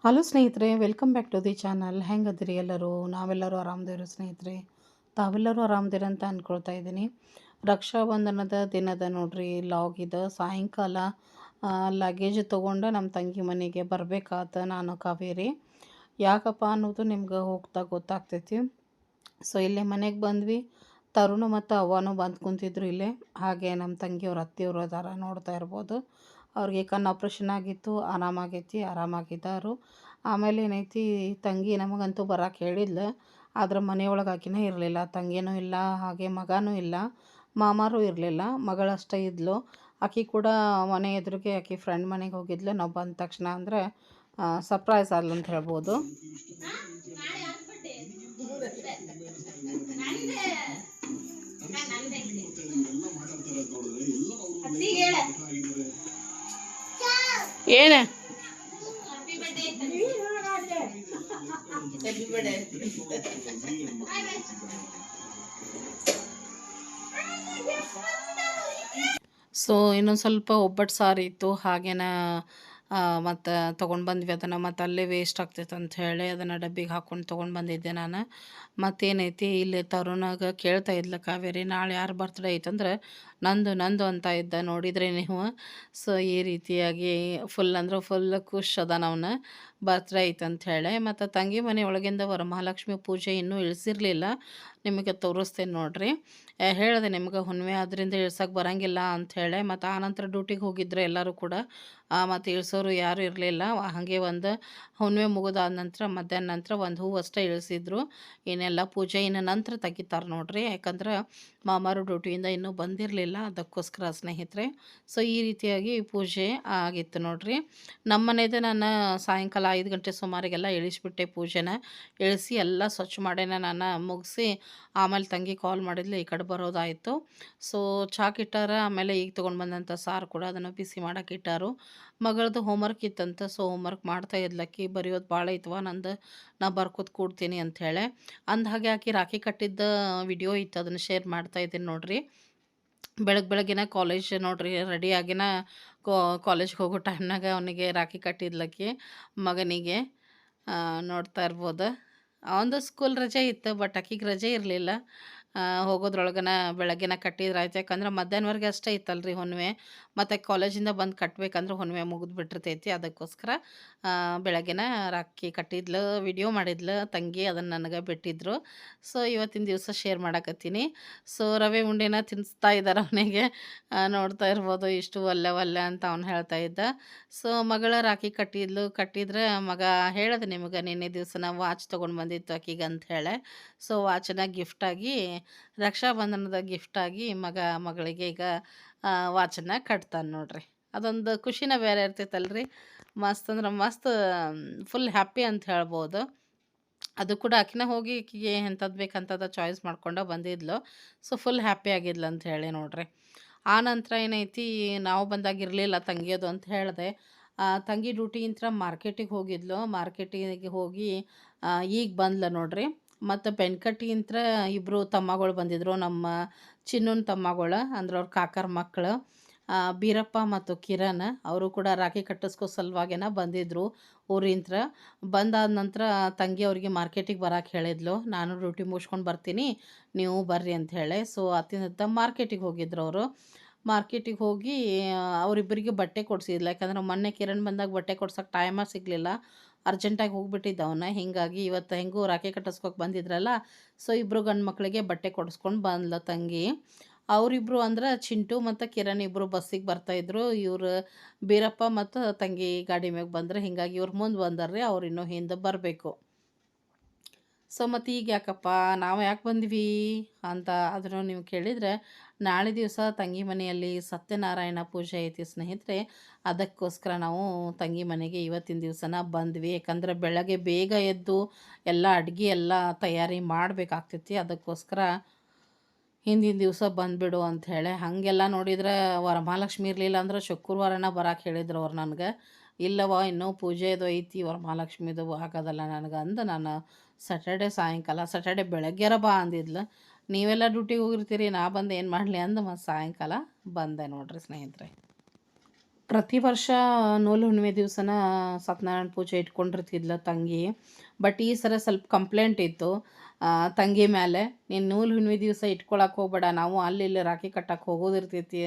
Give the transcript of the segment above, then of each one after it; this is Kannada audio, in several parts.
ಹಲೋ ಸ್ನೇಹಿತರೆ, welcome back to the channel. ಹೆಂಗದಿರಿ ಎಲ್ಲರೂ? ನಾವೆಲ್ಲರೂ ಆರಾಮದೇವ್ರಿ ಸ್ನೇಹಿತರೆ. ತಾವೆಲ್ಲರೂ ಆರಾಮದಿರಿ ಅಂತ ಅಂದ್ಕೊಳ್ತಾ ಇದ್ದೀನಿ. ರಕ್ಷಾಬಂಧನದ ದಿನದ ನೋಡ್ರಿ ಲಾಗ್ ಇದು. ಸಾಯಂಕಾಲ ಲಗೇಜ್ ತೊಗೊಂಡು ನಮ್ಮ ತಂಗಿ ಮನೆಗೆ ಬರಬೇಕಾದ ನಾನು ಕಾವೇರಿ. ಯಾಕಪ್ಪ ಅನ್ನೋದು ನಿಮ್ಗೆ ಹೋಗ್ತಾ ಗೊತ್ತಾಗ್ತೈತಿ. ಸೊ ಇಲ್ಲೇ ಮನೆಗೆ ಬಂದ್ವಿ. ತರುಣ್ ಮತ್ತು ಅವ್ವನೂ ಬಂದು ಕುಂತಿದ್ರು ಇಲ್ಲೇ. ಹಾಗೆ ನಮ್ಮ ತಂಗಿಯವ್ರ ಅತ್ತೆಯವರು ಅದಾರ, ನೋಡ್ತಾ ಇರ್ಬೋದು. ಅವ್ರಿಗೆ ಕಣ್ಣು ಆಪ್ರೇಷನ್ ಆಗಿತ್ತು, ಆರಾಮಾಗಿದ್ದಾರು. ಆಮೇಲೆ ಏನೈತಿ, ತಂಗಿ ನಮಗಂತೂ ಬರೋಕೆ ಹೇಳಿದ್ಲು, ಆದ್ರೆ ಮನೆಯೊಳಗೆ ಆಕಿನೇ ಇರಲಿಲ್ಲ. ತಂಗಿನೂ ಇಲ್ಲ, ಹಾಗೆ ಮಗನೂ ಇಲ್ಲ, ಮಾಮಾರೂ ಇರಲಿಲ್ಲ, ಮಗಳಷ್ಟೇ ಇದ್ಲು. ಆಕೆ ಕೂಡ ಮನೆ ಎದುರಿಗೆ ಆಕೆ ಫ್ರೆಂಡ್ ಮನೆಗೆ ಹೋಗಿದ್ಲು. ನಾವು ಬಂದ ತಕ್ಷಣ ಅಂದರೆ ಸರ್ಪ್ರೈಸ್ ಆದ್ಲು ಅಂತ ಹೇಳ್ಬೋದು. ಏನ ಸೊ ಇನ್ನೊಂದು ಸ್ವಲ್ಪ ಒಬ್ಬಟ್ಟು ಸಾರು ಇತ್ತು, ಹಾಗೇನ ಮತ್ತು ತೊಗೊಂಡು ಬಂದ್ವಿ ಅದನ್ನು. ಮತ್ತು ಅಲ್ಲೇ ವೇಸ್ಟ್ ಆಗ್ತೈತೆ ಅಂತ ಹೇಳಿ ಅದನ್ನು ಡಬ್ಬಿಗೆ ಹಾಕ್ಕೊಂಡು ತೊಗೊಂಡು ಬಂದಿದ್ದೆ ನಾನು. ಮತ್ತೇನೈತಿ, ಇಲ್ಲಿ ತರುಣಾಗ ಕೇಳ್ತಾ ಇದ್ಲ ಕಾವೇರಿ, ನಾಳೆ ಯಾರು ಬರ್ತ್ಡೇ ಐತಂದ್ರೆ ನಂದು ಅಂತ ಇದ್ದ, ನೋಡಿದರೆ ನೀವು. ಸೊ ಈ ರೀತಿಯಾಗಿ ಫುಲ್ ಅಂದ್ರೆ ಫುಲ್ ಖುಷ್ ಅದಾನ ಅವನ, ಬರ್ತ್ಡೇ ಐತಂತ ಹೇಳಿ. ಮತ್ತು ತಂಗಿ ಮನೆ ಒಳಗಿಂದ ವರಮಹಾಲಕ್ಷ್ಮಿ ಪೂಜೆ ಇನ್ನೂ ಇಳಿಸಿರಲಿಲ್ಲ, ನಿಮಗೆ ತೋರಿಸ್ತೇನೆ ನೋಡ್ರಿ. ಹೇಳಿದೆ ನಿಮ್ಗೆ ಹುಣ್ಣಿಮೆ ಆದ್ದರಿಂದ ಇಳ್ಸೋಕೆ ಬರೋಂಗಿಲ್ಲ ಅಂಥೇಳಿ. ಮತ್ತು ಆನಂತರ ಡ್ಯೂಟಿಗೆ ಹೋಗಿದ್ರೆ ಎಲ್ಲರೂ ಕೂಡ, ಮತ್ತು ಇಳಿಸೋರು ಯಾರೂ ಇರಲಿಲ್ಲ. ಹಾಗೆ ಒಂದು ಹುಣ್ಣಿಮೆ ಮುಗಿದಾದ ನಂತರ ಮಧ್ಯಾಹ್ನ ನಂತರ ಒಂದು ಹೂವು ಅಷ್ಟೇ ಇಳಿಸಿದ್ರು. ಏನೆಲ್ಲ ಪೂಜೆ ಇನ್ನು ನಂತರ ತೆಗಿತಾರೆ ನೋಡ್ರಿ, ಯಾಕಂದ್ರೆ ಮಾಮಾರು ಡ್ಯೂಟಿಯಿಂದ ಇನ್ನೂ ಬಂದಿರಲಿಲ್ಲ, ಅದಕ್ಕೋಸ್ಕರ ಸ್ನೇಹಿತರೆ. ಸೊ ಈ ರೀತಿಯಾಗಿ ಪೂಜೆ ಆಗಿತ್ತು ನೋಡ್ರಿ. ನಮ್ಮ ಮನೆಯದು ನಾನು ಸಾಯಂಕಾಲ 5 ಗಂಟೆ ಸುಮಾರಿಗೆಲ್ಲ ಇಳಿಸ್ಬಿಟ್ಟೆ. ಪೂಜೆನ ಇಳಿಸಿ ಎಲ್ಲ ಸ್ವಚ್ಛ ಮಾಡೇನ ನಾನು ಮುಗಿಸಿ, ಆಮೇಲೆ ತಂಗಿ ಕಾಲ್ ಮಾಡಿದ್ಲು, ಈ ಕಡೆ ಬರೋದಾಯಿತು. ಸೊ ಚಾಕಿಟ್ಟಾರ. ಆಮೇಲೆ ಈಗ ತೊಗೊಂಡು ಬಂದಂಥ ಸಾರು ಕೂಡ ಅದನ್ನು ಬಿಸಿ ಮಾಡೋಕೆ ಇಟ್ಟಾರು. ಮಗಳದ್ದು ಹೋಮ್ವರ್ಕ್ ಇತ್ತಂತ, ಸೊ ಹೋಮ್ವರ್ಕ್ ಮಾಡ್ತಾ ಇದ್ಲಕ್ಕಿ. ಬರೆಯೋದು ಭಾಳ ಐತವ ನಂದು, ನಾ ಬರ್ಕೋತ ಕೂಡ್ತೀನಿ ಅಂಥೇಳಿ ಹಾಗೆ ಆಕಿ ರಾಖಿ ಕಟ್ಟಿದ್ದ ವಿಡಿಯೋ ಇತ್ತು, ಅದನ್ನು ಶೇರ್ ಮಾಡ್ತಾಯಿದ್ದೀನಿ ನೋಡ್ರಿ. ಬೆಳಗ್ಗಿನ ಕಾಲೇಜ್ ನೋಡ್ರಿ, ರೆಡಿಯಾಗಿನ ಕಾಲೇಜ್ಗೆ ಹೋಗೋ ಟೈಮ್ನಾಗ ಅವನಿಗೆ ರಾಖಿ ಕಟ್ಟಿದ್ಲಕ್ಕಿ ಮಗನಿಗೆ. ನೋಡ್ತಾ ಇರ್ಬೋದು. ಅವನದು ಸ್ಕೂಲ್ ರಜೆ ಇತ್ತು, ಬಟ್ ಆಕಿಗೆ ರಜೆ ಇರಲಿಲ್ಲ. ಹೋಗೋದ್ರೊಳಗನ ಬೆಳಗ್ಗೆನ ಕಟ್ಟಿದ್ರೆ ಆಯ್ತು, ಯಾಕಂದ್ರೆ ಮಧ್ಯಾಹ್ನವರೆಗೆ ಅಷ್ಟೇ ಇತ್ತಲ್ರಿ ಹುಣ್ಣಿಮೆ. ಮತ್ತು ಕಾಲೇಜಿಂದ ಬಂದು ಕಟ್ಟಬೇಕಂದ್ರೆ ಹುಣ್ಣಿಮೆ ಮುಗಿದು ಬಿಟ್ಟಿರ್ತೈತಿ, ಅದಕ್ಕೋಸ್ಕರ ಬೆಳಗ್ಗೆನ ರಾಖಿ ಕಟ್ಟಿದ್ಲು, ವಿಡಿಯೋ ಮಾಡಿದ್ಲು ತಂಗಿ, ಅದನ್ನು ನನಗೆ ಬಿಟ್ಟಿದ್ರು. ಸೊ ಇವತ್ತಿನ ದಿವಸ ಶೇರ್ ಮಾಡಕತ್ತೀನಿ. ಸೊ ರವೆ ಉಂಡೆನ ತಿನ್ನಿಸ್ತಾ ಇದ್ದಾರೆ ಅವನಿಗೆ, ನೋಡ್ತಾ ಇರ್ಬೋದು. ಇಷ್ಟು ಒಲ್ಲೆ ಅಂತ ಅವ್ನು ಹೇಳ್ತಾ ಇದ್ದ. ಸೊ ಮಗಳ ರಾಖಿ ಕಟ್ಟಿದ್ರೆ ಮಗ ಹೇಳ್ದೆ ನಿಮಗೆ ನಿನ್ನೆ ದಿವಸ ನಾವು ವಾಚ್ ತೊಗೊಂಡು ಬಂದಿತ್ತು ಆಕಿಗೆ ಅಂತ ಹೇಳಿ. ಸೊ ವಾಚನ್ನ ಗಿಫ್ಟಾಗಿ, ರಕ್ಷಾಬಂಧನದ ಗಿಫ್ಟಾಗಿ ಮಗಳಿಗೆ ಈಗ ವಾಚನ್ನ ಕಟ್ತಾನೆ ನೋಡ್ರಿ. ಅದೊಂದು ಖುಷಿನ ಬೇರೆ ಇರ್ತೈತಲ್ರಿ. ಮಸ್ತ್ ಅಂದ್ರೆ ಮಸ್ತ್, ಫುಲ್ ಹ್ಯಾಪಿ ಅಂತ ಹೇಳ್ಬೋದು. ಅದು ಕೂಡ ಆಕಿನ ಹೋಗಿ ಆಕಿಗೆ ಎಂಥದ್ದು ಬೇಕಂತದ ಚಾಯ್ಸ್ ಮಾಡ್ಕೊಂಡು ಬಂದಿದ್ಲು. ಸೊ ಫುಲ್ ಹ್ಯಾಪಿ ಆಗಿದ್ಲು ಅಂತ ಹೇಳಿ ನೋಡ್ರಿ. ಆ ನಂತರ ಏನೈತಿ, ನಾವು ಬಂದಾಗಿರಲಿಲ್ಲ ತಂಗಿಯೋದು ಅಂತ ಹೇಳಿದೆ. ತಂಗಿ ಡ್ಯೂಟಿಗಿಂತ ಮಾರ್ಕೆಟಿಗೆ ಹೋಗಿದ್ಲು. ಮಾರ್ಕೆಟಿಗೆ ಹೋಗಿ ಈಗ ಬಂದ್ಲ ನೋಡ್ರಿ. ಮತ್ತು ಬೆನ್ಕಟ್ಟಿಗಿಂತ ಇಬ್ಬರು ತಮ್ಮಗಳು ಬಂದಿದ್ದರು, ನಮ್ಮ ಚಿನ್ನನ ತಮ್ಮಗಳು, ಅಂದ್ರೆ ಅವ್ರ ಕಾಕರ ಮಕ್ಕಳು, ಬೀರಪ್ಪ ಮತ್ತು ಕಿರಣ್. ಅವರು ಕೂಡ ರಾಖಿ ಕಟ್ಟಿಸ್ಕೋ ಸಲುವಾಗೇನ ಬಂದಿದ್ದರು ಊರಿಂತ್ರ. ಬಂದಾದ ನಂತರ ತಂಗಿ ಅವರಿಗೆ ಮಾರ್ಕೆಟಿಗೆ ಬರೋಕೆ ಹೇಳಿದ್ಲು, ನಾನು ಡ್ಯೂಟಿ ಮುಗಿಸ್ಕೊಂಡು ಬರ್ತೀನಿ, ನೀವು ಬರ್ರಿ ಅಂತ ಹೇಳಿ. ಸೊ ಅತ್ತಿಂದ ಮಾರ್ಕೆಟಿಗೆ ಹೋಗಿದ್ರು ಅವರು. ಮಾರ್ಕೆಟಿಗೆ ಹೋಗಿ ಅವರಿಬ್ಬರಿಗೆ ಬಟ್ಟೆ ಕೊಡಿಸಿದ್ಲು, ಯಾಕಂದ್ರೆ ಮೊನ್ನೆ ಕಿರಣ್ ಬಂದಾಗ ಬಟ್ಟೆ ಕೊಡ್ಸೋಕೆ ಟೈಮ ಸಿಗಲಿಲ್ಲ, ಅರ್ಜೆಂಟಾಗಿ ಹೋಗ್ಬಿಟ್ಟಿದ್ದ ಅವನ್ನ. ಹೀಗಾಗಿ ಇವತ್ತು ಹೆಂಗೂ ರಾಖಿ ಕಟ್ಟಿಸ್ಕೋಕೆ ಬಂದಿದ್ರಲ್ಲ, ಸೊ ಇಬ್ಬರು ಗಂಡು ಮಕ್ಕಳಿಗೆ ಬಟ್ಟೆ ಕೊಡಿಸ್ಕೊಂಡು ಬಂದ್ಲ ತಂಗಿ. ಅವರಿಬ್ಬರು ಅಂದ್ರೆ ಚಿಂಟು ಮತ್ತು ಕಿರಣ್ ಇಬ್ಬರು ಬಸ್ಸಿಗೆ ಬರ್ತಾಯಿದ್ರು. ಇವರು ಬೀರಪ್ಪ ಮತ್ತು ತಂಗಿ ಗಾಡಿ ಮ್ಯಾಗ ಬಂದ್ರೆ, ಹೀಗಾಗಿ ಇವ್ರು ಮುಂದೆ ಬಂದಾರ್ರಿ, ಅವ್ರು ಇನ್ನೂ ಹಿಂದೆ ಬರಬೇಕು. ಸೊ ಮತ್ತು ಈಗ ಯಾಕಪ್ಪ ನಾವು ಯಾಕೆ ಬಂದ್ವಿ ಅಂತ ಅದನ್ನು ನೀವು ಕೇಳಿದರೆ, ನಾಳೆ ದಿವಸ ತಂಗಿ ಮನೆಯಲ್ಲಿ ಸತ್ಯನಾರಾಯಣ ಪೂಜೆ ಐತಿ ಸ್ನೇಹಿತರೆ. ಅದಕ್ಕೋಸ್ಕರ ನಾವು ತಂಗಿ ಮನೆಗೆ ಇವತ್ತಿನ ದಿವಸನ ಬಂದ್ವಿ. ಯಾಕಂದ್ರೆ ಬೆಳಗ್ಗೆ ಬೇಗ ಎದ್ದು ಎಲ್ಲ ಅಡುಗೆ ಎಲ್ಲ ತಯಾರಿ ಮಾಡಬೇಕಾಗ್ತೈತಿ, ಅದಕ್ಕೋಸ್ಕರ ಹಿಂದಿನ ದಿವಸ ಬಂದುಬಿಡು ಅಂಥೇಳಿ. ಹಾಗೆಲ್ಲ ನೋಡಿದ್ರೆ ವರಮಹಾಲಕ್ಷ್ಮಿ ಇರಲಿಲ್ಲ ಅಂದ್ರೆ ಶುಕ್ರವಾರನ ಬರೋಕೆ ಹೇಳಿದ್ರು ಅವ್ರು ನನಗೆ. ಇಲ್ಲವ ಇನ್ನೂ ಪೂಜೆದು ಐತಿ ವರಮಹಾಲಕ್ಷ್ಮಿದು, ಆಗೋದಲ್ಲ ನನಗೆ ಅಂದು ನಾನು ಸ್ಯಾಟರ್ಡೆ ಬೆಳಗ್ಗೆರ ಬಾ ಅಂದಿದ್ಲು. ನೀವೆಲ್ಲ ಡ್ಯೂಟಿಗೆ ಹೋಗಿರ್ತೀರಿ, ನಾ ಬಂದು ಏನು ಮಾಡಲಿ ಅಂದು ಮತ್ತು ಸಾಯಂಕಾಲ ಬಂದೆ ನೋಡ್ರಿ ಸ್ನೇಹಿತರೆ. ಪ್ರತಿ ವರ್ಷ ನೂಲು ಹುಣ್ಣಿಮೆ ದಿವಸನ ಸತ್ಯನಾರಾಯಣ ಪೂಜೆ ಇಟ್ಕೊಂಡಿರ್ತಿದ್ಲ ತಂಗಿ. ಬಟ್ ಈ ಸಲ ಸ್ವಲ್ಪ ಕಂಪ್ಲೇಂಟ್ ಇತ್ತು ತಂಗಿ ಮೇಲೆ, ನೀನು ನೂಲು ಹುಣ್ಣಿಮೆ ದಿವಸ ಇಟ್ಕೊಳಕ್ಕೆ ಹೋಗ್ಬೇಡ, ನಾವು ಅಲ್ಲಿ ಇಲ್ಲಿ ರಾಖಿ ಕಟ್ಟಕ್ಕೆ ಹೋಗೋದಿರ್ತೈತಿ,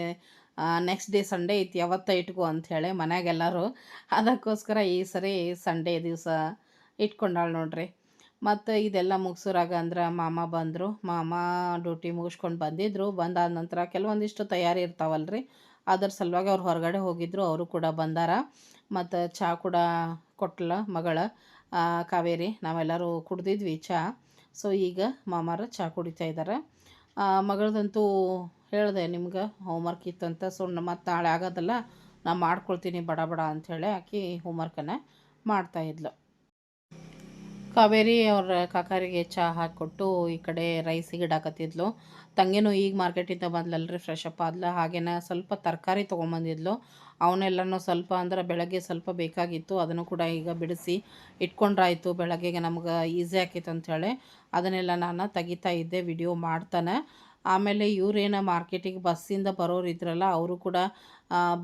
ನೆಕ್ಸ್ಟ್ ಡೇ ಸಂಡೇ ಐತಿ ಅವತ್ತ ಇಟ್ಕೋ ಅಂಥೇಳಿ ಮನ್ಯಾಗೆಲ್ಲರೂ. ಅದಕ್ಕೋಸ್ಕರ ಈ ಸರಿ ಸಂಡೇ ದಿವಸ ಇಟ್ಕೊಂಡಾಳು ನೋಡ್ರಿ. ಮತ್ತು ಇದೆಲ್ಲ ಮುಗಿಸೋರಾಗ ಅಂದ್ರೆ ಮಾಮ ಬಂದರು. ಮಾಮ ಡ್ಯೂಟಿ ಮುಗಿಸ್ಕೊಂಡು ಬಂದಿದ್ದರು. ಬಂದಾದ ನಂತರ ಕೆಲವೊಂದಿಷ್ಟು ತಯಾರಿ ಇರ್ತಾವಲ್ರಿ, ಅದ್ರ ಸಲುವಾಗಿ ಅವ್ರು ಹೊರಗಡೆ ಹೋಗಿದ್ದರು. ಅವರು ಕೂಡ ಬಂದಾರ. ಮತ್ತು ಚಹಾ ಕೂಡ ಕೊಟ್ಲ ಮಗಳ ಕಾವೇರಿ. ನಾವೆಲ್ಲರೂ ಕುಡ್ದಿದ್ವಿ ಚಹಾ. ಸೊ ಈಗ ಮಾಮಾರು ಚಹಾ ಕುಡಿತಾ ಇದ್ದಾರೆ. ಮಗಳದಂತೂ ಹೇಳಿದೆ ನಿಮ್ಗೆ ಹೋಮ್ವರ್ಕ್ ಇತ್ತಂತ, ಸೊ ಮತ್ತು ನಾಳೆ ಆಗೋದಲ್ಲ ನಾ ಮಾಡ್ಕೊಳ್ತೀನಿ ಬಡ ಬಡ ಅಂಥೇಳಿ ಆಕಿ ಹೋಮ್ವರ್ಕನ್ನು ಮಾಡ್ತಾಯಿದ್ಲು. ಕಾವೇರಿ ಅವ್ರ ಕಾಕಾರಿಗೆ ಚಹಾ ಹಾಕಿಕೊಟ್ಟು ಈ ಕಡೆ ರೈಸಿಗೆ ಇಡಾಕತ್ತಿದ್ಲು. ತಂಗಿನೂ ಈಗ ಮಾರ್ಕೆಟಿಂದ ಬಂದ್ಲಲ್ರಿ, ಫ್ರೆಶ್ ಅಪ್ ಆದ್ಲು. ಹಾಗೇನ ಸ್ವಲ್ಪ ತರಕಾರಿ ತೊಗೊಂಬಂದಿದ್ಲು. ಅವನ್ನೆಲ್ಲನೂ ಸ್ವಲ್ಪ ಅಂದ್ರೆ ಬೆಳಗ್ಗೆ ಸ್ವಲ್ಪ ಬೇಕಾಗಿತ್ತು, ಅದನ್ನು ಕೂಡ ಈಗ ಬಿಡಿಸಿ ಇಟ್ಕೊಂಡ್ರಾಯ್ತು. ಬೆಳಗ್ಗೆಗೆ ನಮ್ಗೆ ಈಸಿ ಆಕೈತೆ ಅಂಥೇಳಿ ಅದನ್ನೆಲ್ಲ ನಾನು ತೆಗಿತಾ ಇದ್ದೆ, ವಿಡಿಯೋ ಮಾಡ್ತಾನೆ. ಆಮೇಲೆ ಇವರೇನು ಮಾರ್ಕೆಟಿಗೆ ಬಸ್ಸಿಂದ ಬರೋರು ಇದ್ರಲ್ಲ, ಅವರು ಕೂಡ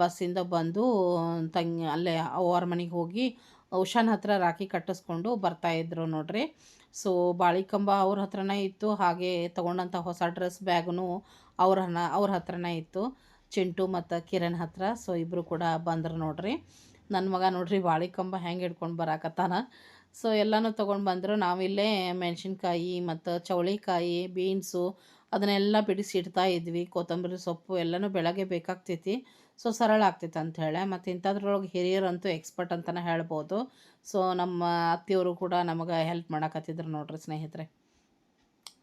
ಬಸ್ಸಿಂದ ಬಂದು ಅಲ್ಲೇ ಅವ್ರ ಮನೆಗೆ ಹೋಗಿ ಉಷಾನ್ ಹತ್ರ ರಾಖಿ ಕಟ್ಟಿಸ್ಕೊಂಡು ಬರ್ತಾಯಿದ್ರು ನೋಡ್ರಿ. ಸೊ ಬಾಳಿಕಂಬ ಅವ್ರ ಹತ್ರನೇ ಇತ್ತು. ಹಾಗೆ ತೊಗೊಂಡಂಥ ಹೊಸ ಡ್ರೆಸ್ ಬ್ಯಾಗ್ನು ಅವ್ರ ಹತ್ರನೇ ಇತ್ತು, ಚಿಂಟು ಮತ್ತು ಕಿರಣ್ ಹತ್ರ. ಸೊ ಇಬ್ಬರು ಕೂಡ ಬಂದರು ನೋಡ್ರಿ. ನನ್ನ ಮಗ ನೋಡ್ರಿ ಬಾಳಿಕಂಬ ಹೆಂಗೆ ಹಿಡ್ಕೊಂಡು ಬರಾಕತ್ತಾನ. ಸೊ ಎಲ್ಲನೂ ತೊಗೊಂಡು ಬಂದರು. ನಾವಿಲ್ಲೇ ಮೆಣಸಿನ್ಕಾಯಿ ಮತ್ತು ಚೌಳಿಕಾಯಿ, ಬೀನ್ಸು ಅದನ್ನೆಲ್ಲ ಬಿಡಿಸಿ ಇಡ್ತಾ ಇದ್ವಿ. ಕೊತ್ತಂಬರಿ ಸೊಪ್ಪು ಎಲ್ಲನೂ ಬೆಳಗ್ಗೆ ಬೇಕಾಗ್ತೈತಿ, ಸೊ ಸರಳ ಆಗ್ತೈತೆ ಅಂಥೇಳಿ. ಮತ್ತು ಇಂಥದ್ರೊಳಗೆ ಹಿರಿಯರಂತೂ ಎಕ್ಸ್ಪರ್ಟ್ ಅಂತಲೇ ಹೇಳ್ಬೋದು. ಸೊ ನಮ್ಮ ಅತ್ತೆಯವರು ಕೂಡ ನಮಗೆ ಹೆಲ್ಪ್ ಮಾಡಕತ್ತಿದ್ರು ನೋಡ್ರಿ ಸ್ನೇಹಿತರೆ.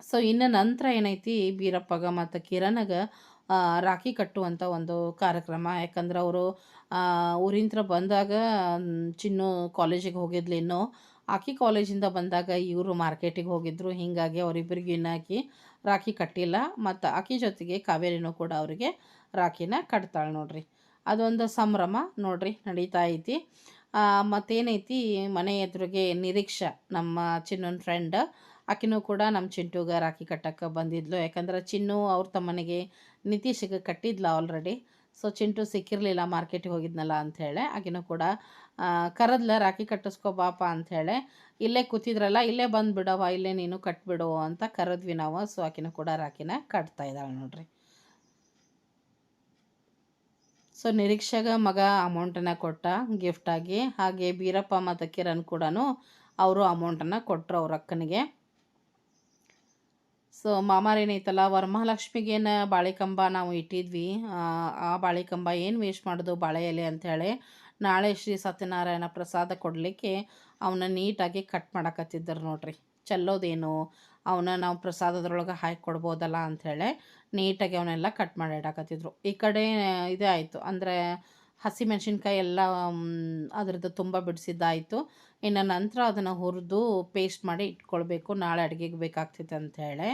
ಸೊ ಇನ್ನು ನಂತರ ಏನೈತಿ, ಬೀರಪ್ಪಗ ಮತ್ತು ಕಿರಣಗೆ ರಾಖಿ ಕಟ್ಟುವಂಥ ಒಂದು ಕಾರ್ಯಕ್ರಮ. ಯಾಕಂದ್ರೆ ಅವರು ಊರಿಂತ್ರ ಬಂದಾಗ ಚಿನ್ನು ಕಾಲೇಜಿಗೆ ಹೋಗಿದ್ಲು. ಇನ್ನೂ ಆಕಿ ಕಾಲೇಜಿಂದ ಬಂದಾಗ ಇವರು ಮಾರ್ಕೆಟಿಗೆ ಹೋಗಿದ್ದರು. ಹೀಗಾಗಿ ಅವರಿಬ್ಬರಿಗೂ ಇನ್ನಾಕಿ ರಾಖಿ ಕಟ್ಟಿಲ್ಲ. ಮತ್ತು ಆಕಿ ಜೊತೆಗೆ ಕಾವೇರಿನೂ ಕೂಡ ಅವರಿಗೆ ರಾಖಿನ ಕಟ್ತಾಳೆ ನೋಡ್ರಿ. ಅದೊಂದು ಸಂಭ್ರಮ ನೋಡ್ರಿ ನಡೀತಾ ಐತಿ. ಮತ್ತೇನೈತಿ, ಮನೆ ಎದುರಿಗೆ ನಿರೀಕ್ಷಾ, ನಮ್ಮ ಚಿನ್ನನ ಫ್ರೆಂಡ್, ಆಕಿನೂ ಕೂಡ ನಮ್ಮ ಚಿಂಟುಗೆ ರಾಖಿ ಕಟ್ಟಕ್ಕೆ ಬಂದಿದ್ಲು. ಯಾಕಂದ್ರೆ ಚಿನ್ನು ಅವ್ರ ತಮ್ಮನಿಗೆ ನಿತೀಶಿಗೆ ಕಟ್ಟಿದ್ಲ ಆಲ್ರೆಡಿ. ಸೊ ಚಿಂಟು ಸಿಕ್ಕಿರಲಿಲ್ಲ, ಮಾರ್ಕೆಟಿಗೆ ಹೋಗಿದ್ನಲ್ಲ ಅಂಥೇಳಿ ಆಕಿನೂ ಕೂಡ ಕರೆದ್ಲ, ರಾಖಿ ಕಟ್ಟಿಸ್ಕೊ ಬಾಪ ಅಂಥೇಳಿ. ಇಲ್ಲೇ ಕೂತಿದ್ರಲ್ಲ, ಇಲ್ಲೇ ಬಂದುಬಿಡವ, ಇಲ್ಲೇ ನೀನು ಕಟ್ಬಿಡು ಅಂತ ಕರೆದ್ವಿ ನಾವು. ಸೊ ಆಕಿನೂ ಕೂಡ ರಾಖಿನ ಕಟ್ತಾ ಇದ್ದಾಳೆ ನೋಡ್ರಿ. ಸೊ ನಿರೀಕ್ಷೆಗೆ ಮಗ ಅಮೌಂಟನ್ನು ಕೊಟ್ಟ ಗಿಫ್ಟಾಗಿ. ಹಾಗೆ ಬೀರಪ್ಪ ಮತ್ತು ಕಿರಣ್ ಕೂಡ ಅವರು ಅಮೌಂಟನ್ನು ಕೊಟ್ಟರು ಅವ್ರ ಅಕ್ಕನಿಗೆ. ಸೊ ಮಾಮಾರೇನೈತಲ್ಲ, ವರಮಹಾಲಕ್ಷ್ಮಿಗೇನು ಬಾಳೆಕಂಬ ನಾವು ಇಟ್ಟಿದ್ವಿ. ಆ ಬಾಳೆಕಂಬ ಏನು ವೇಸ್ಟ್ ಮಾಡೋದು ಬಾಳೆ ಎಲೆ ಅಂಥೇಳಿ ನಾಳೆ ಶ್ರೀ ಸತ್ಯನಾರಾಯಣ ಪ್ರಸಾದ ಕೊಡಲಿಕ್ಕೆ ಅವನ್ನ ನೀಟಾಗಿ ಕಟ್ ಮಾಡಕತ್ತಿದ್ದರು ನೋಡ್ರಿ. ಚೆಲ್ಲೋದೇನು, ಅವನ್ನ ನಾವು ಪ್ರಸಾದದ್ರೊಳಗೆ ಹಾಕಿ ಕೊಡ್ಬೋದಲ್ಲ ಅಂಥೇಳಿ ನೀಟಾಗಿ ಅವನ್ನೆಲ್ಲ ಕಟ್ ಮಾಡಿ ಇಡಾಕತ್ತಿದ್ರು. ಈ ಕಡೆ ಇದೇ ಆಯಿತು, ಅಂದರೆ ಹಸಿಮೆಣ್ಸಿನ್ಕಾಯಿ ಎಲ್ಲ ಅದ್ರದ್ದು ತುಂಬ ಬಿಡಿಸಿದ್ದಾಯಿತು. ಇನ್ನು ನಂತರ ಅದನ್ನು ಹುರಿದು ಪೇಸ್ಟ್ ಮಾಡಿ ಇಟ್ಕೊಳ್ಬೇಕು, ನಾಳೆ ಅಡುಗೆಗೆ ಬೇಕಾಗ್ತೈತೆ ಅಂಥೇಳಿ.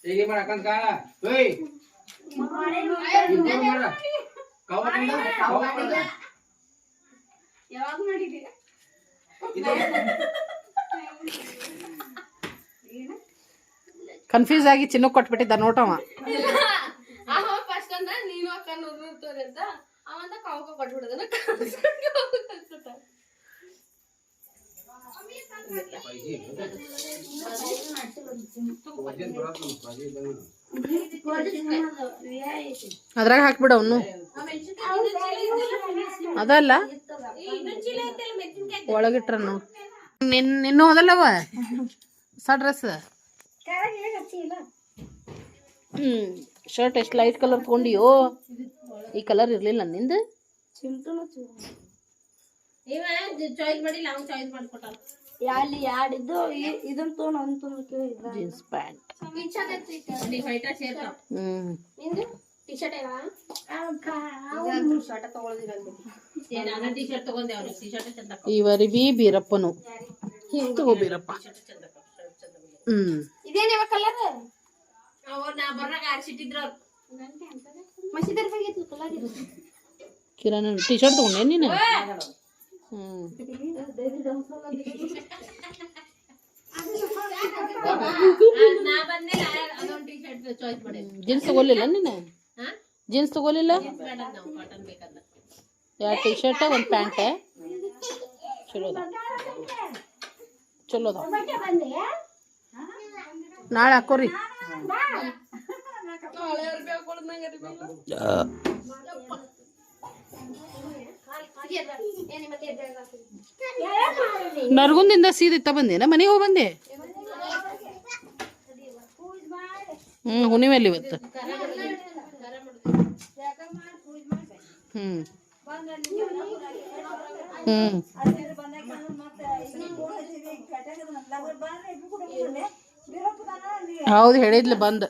ಹೇಗೆ ಮಾಡಕಂತ ಕಾಳ ಓಯ್ ಯಾವಾಗ ಮಾಡಿದಿ ಕನ್ಫ್ಯೂಸ್ ಆಗಿ ಚಿನ್ನ ಕೊಟ್ಬಿಟ್ಟಿದ್ದ ನೋಟವ. ಅವ ಫಸ್ಟ್ ಅಂದ ನೀನು ಅಕ್ಕ 100 ತೋರಿ ಅಂತ ಅವಂತ ಕಾವುಕ ಕೊಟ್ಬಿಡದನ ಅದ್ರಾಗ ಹಾಕ್ಬಿಡು ಅವನು. ಅದಲ್ಲ ಒಳಗಿಟ್ರನು ನಿನ್ನೂ ಅದಲ್ಲವ ಡ್ರೆಸ್. ಶರ್ಟ್ ಎಷ್ಟು ಲೈಟ್ ಕಲರ್ ತಗೊಂಡಿಯೋ. ಈ ಕಲರ್ ಇರ್ಲಿಲ್ಲ ನಿಂದು. ಜೀನ್ಸ್ ಪ್ಯಾಂಟ್ ಇವರಿ ಬಿ ಬೀರಪ್ಪನು ತಗೋ ಬೀರಪ್ಪ. ಇದೇನೇ ಕಲರ್ ನಾ ಬರ್ರಾಗ ಆರ್ಸಿಟ್ಟಿದ್ರ ಮಸೀದರ್ ಬಗ್ಗೆ ಕಲರ್ ಇದು ಕಿರಣ್ ಟಿ ಶರ್ಟ್ ತಗೊಂಡೆ ನೀನು. ಜೀನ್ಸ್ ತಗೊಲಿಲ್ಲ ನೀನು. ಜೀನ್ಸ್ ತಗೊಲಿಲ್ಲ. 2 ಟಿ ಶರ್ಟ್ 1 ಪ್ಯಾಂಟ್ ಚಲೋ ಅದ. ನಾಳೆ ಹಾಕೋರಿ. ನರಗುಂದಿಂದ ಸೀದಿತ್ತ ಬಂದೇನ ಮನೆಗೆ ಹೋಗಿ ಬಂದೆ. ಹುಣ್ಣಿಮೆಯಲ್ಲಿ ಇವತ್ತು. ಹೌದು ಹೇಳಿದ್ಲು ಬಂದು.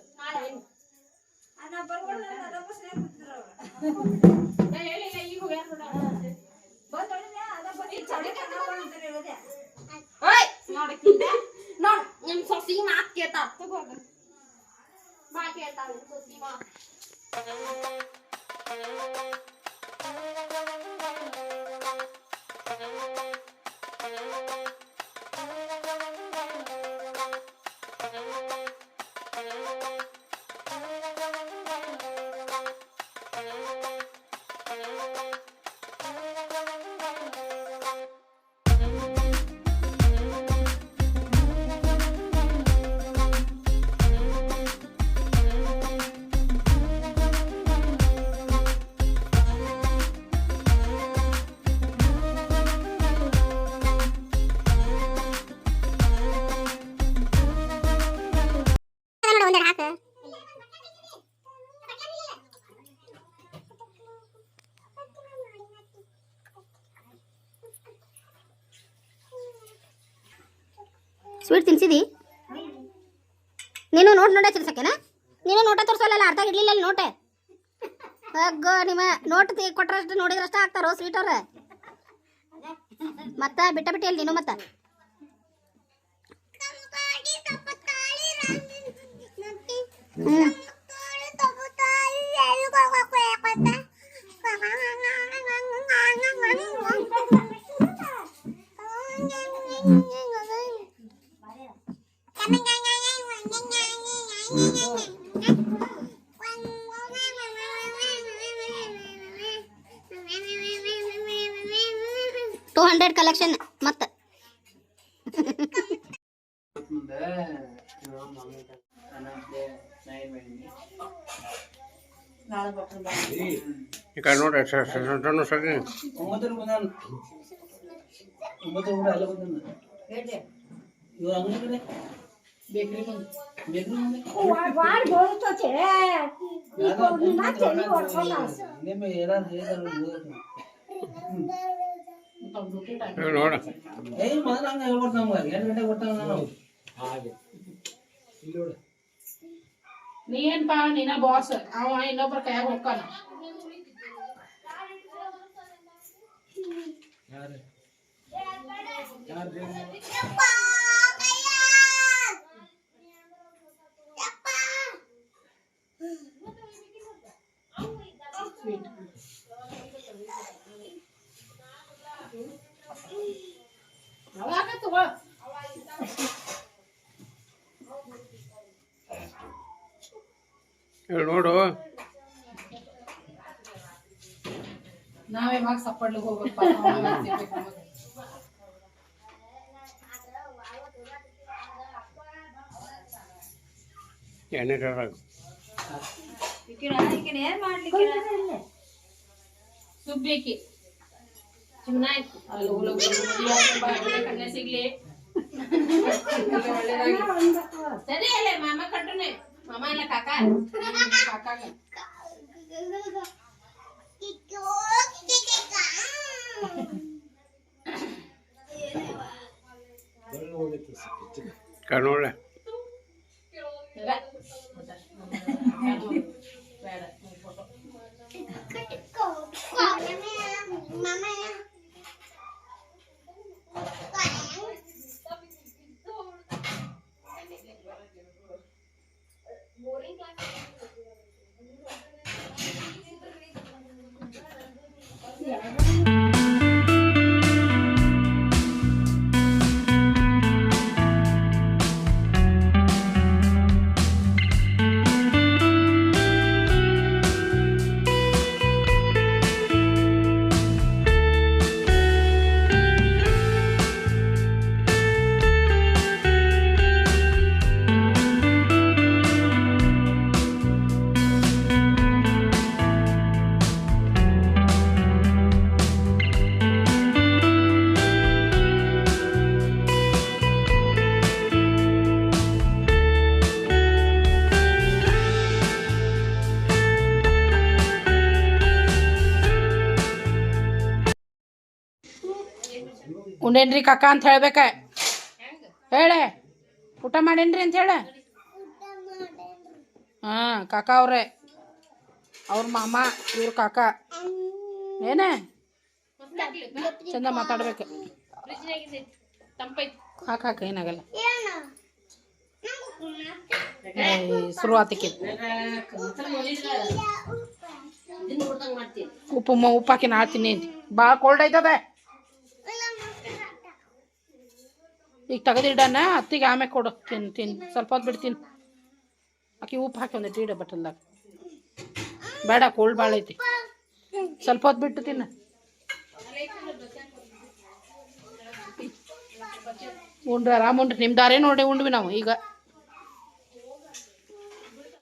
ಸ್ವೀಟ್ ತಿನ್ಸಿದಿ ನೀನು. ನೋಟ ತಿನ್ಸಕ್ಕೇನ ನೀನು. ನೋಟ ತೋರಿಸಲ್ಲ, ಅರ್ಧ ಇಡ್ಲಿಲ್ಲ ನೋಟ. ನಿಮ್ಮ ನೋಟ್ ಕೊಟ್ರಷ್ಟು ನೋಡಿದ್ರಷ್ಟ ಆಗ್ತಾರೋ ಸ್ವೀಟ್ ಅವ್ರ. ಮತ್ತ ಬಿಟ್ಟ ಬಿಟ್ಟಿ ಅಲ್ಲಿ ನೀನು. ಮತ್ತ $200 ಕಲೆಕ್ಷನ್. ಮತ್ತ ನೀನ್ಪಾ ನೀನ ಬಾಸ್. ಅವ ಇನ್ನೊಬ್ರ ಕೈಯಾಗ ಹೋಗ್ತಾನ. ಸ್ವೀಟ್ ನೋಡು ನಾವೇ ಯಾವಾಗ ಸಪ್ಪಡ್ಲಿಗೆ ಹೋಗ್ಬೇಕು ಎಣ್ಣೆ ಸುಬ್ಬೇಕಿ ಸುಮ್ಮನೆ ಆಯ್ತು ಕಣ್ಣೆ ಸಿಗ್ಲಿ ಸರಿ ಅಲ್ಲೇ ಮಾಮ ಕಟ್ಟನೆ ಮಾಮ ಇಲ್ಲ ಕಾಕ ಕಾಕಾಗ ಕಣ್ಣೋಳೆ ಉಂಡೇನ್ರಿ ಕಾಕ ಅಂತ ಹೇಳ್ಬೇಕ ಹೇಳೆ ಊಟ ಮಾಡೇನ್ರಿ ಅಂತ ಹೇಳ ಹಾಂ ಕಾಕ ಅವ್ರೆ ಅವ್ರ ಮಾಮ ಇವ್ರ ಕಾಕ ಏನ ಚಂದ ಮಾತಾಡ್ಬೇಕು ಹಾಕ ಏನಾಗಲ್ಲ ಶುರು ಆತಕ್ಕೆ ಉಪ್ಪು ಹಾಕಿ ನಾಳ್ತೀನಿ ಭಾಳ ಕೋಲ್ಡ್ ಐತದ ಈಗ ತೆಗೆದಿಡಣ ಅತ್ತಿಗೆ ಆಮೇಲೆ ಕೊಡು ತಿನ್ ಸ್ವಲ್ಪ ಹೊತ್ತು ಬಿಡ್ತೀನಿ ಆಕಿ ಉಪ್ಪು ಹಾಕಿ ಒಂದಿಟ್ಟು ಇಡ ಬಟನ್ದಾಗ ಬೇಡ ಕೋಲ್ಡ್ ಭಾಳ ಐತಿ ಸ್ವಲ್ಪ ಹೊತ್ತು ಬಿಟ್ಟು ತಿನ್ನ ಉಂಡ್ರಿ ಆರಾಮ್ ಉಂಡ್ರಿ ನಿಮ್ದಾರೇ ನೋಡಿ ಉಂಡ್ವಿ ನಾವು ಈಗ